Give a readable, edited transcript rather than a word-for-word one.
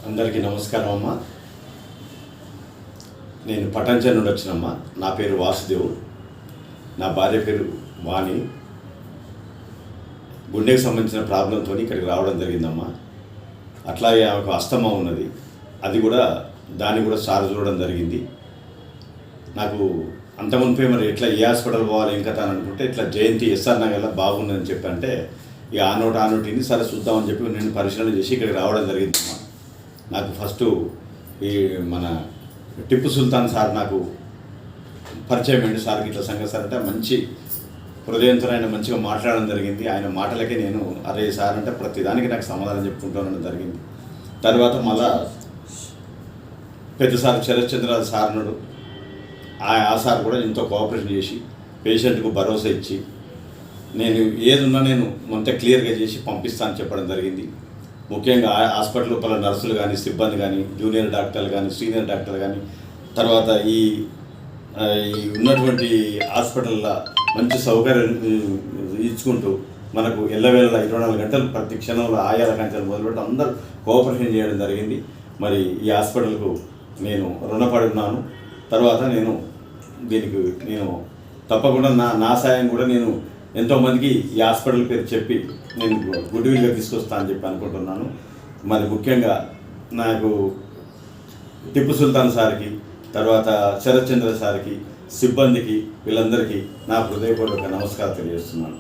అందరికీ నమస్కారం అమ్మ. నేను పటాన్చెరు నుండి వచ్చినమ్మా. నా పేరు వాసుదేవ్, నా భార్య పేరు వాణి. గుండెకి సంబంధించిన ప్రాబ్లంతో ఇక్కడికి రావడం జరిగిందమ్మా. అట్లాగే ఆమెకు అస్తమా ఉన్నది, అది కూడా దాన్ని కూడా సార్ చూడడం జరిగింది. నాకు అంతకుముందే మరి ఎట్లా ఏ హాస్పిటల్ పోవాలి ఇంకా అని అనుకుంటే ఇట్లా జయంతి ఎస్ఆర్ నగర్లో బాగుందని చెప్పి అంటే ఇక ఆ నోటిని సరే చూద్దామని చెప్పి నేను పరిశీలన చేసి ఇక్కడికి రావడం జరిగిందమ్మా. నాకు ఫస్ట్ ఈ మన టిప్పు సుల్తాన్ సార్ నాకు పరిచయం అయ్యింది. సార్కి ఇట్లా సంగతి సార్ అంటే మంచి హృదయంతో ఆయన మంచిగా మాట్లాడడం జరిగింది. ఆయన మాటలకే నేను అరే సార్ అంటే ప్రతిదానికి నాకు సమాధానం చెప్పుకుంటానని జరిగింది. తర్వాత మళ్ళా పెద్ద సార్ శరత్చంద్ర సార్ నాడు ఆ సార్ కూడా ఎంతో కోఆపరేషన్ చేసి పేషెంట్కు భరోసా ఇచ్చి నేను ఏదున్నా నేను అంత క్లియర్గా చేసి పంపిస్తానని చెప్పడం జరిగింది. ముఖ్యంగా హాస్పిటల్ లోపల నర్సులు కానీ సిబ్బంది కానీ జూనియర్ డాక్టర్లు కానీ సీనియర్ డాక్టర్లు కానీ తర్వాత ఈ ఉన్నటువంటి హాస్పిటల్లో మంచి సౌకర్యం ఇచ్చుకుంటూ మనకు ఎల్లవేళ 24 గంటలు ప్రతి క్షణంలో ఆయాల కంచెలు మొదలుపెట్టి అందరూ కోఆపరేషన్ చేయడం జరిగింది. మరి ఈ హాస్పిటల్కు నేను రుణపడి ఉన్నాను. తర్వాత నేను దీనికి తప్పకుండా నా సాయం కూడా నేను ఎంతోమందికి ఈ హాస్పిటల్ పేరు చెప్పి నేను గుడ్ విల్గా తీసుకొస్తాను అని చెప్పి అనుకుంటున్నాను. మరి ముఖ్యంగా నాకు టిప్పు సుల్తాన్ సార్కి, తర్వాత శరత్చంద్ర సార్కి, సిబ్బందికి, వీళ్ళందరికీ నా హృదయపూర్వక నమస్కారం తెలియజేస్తున్నాను.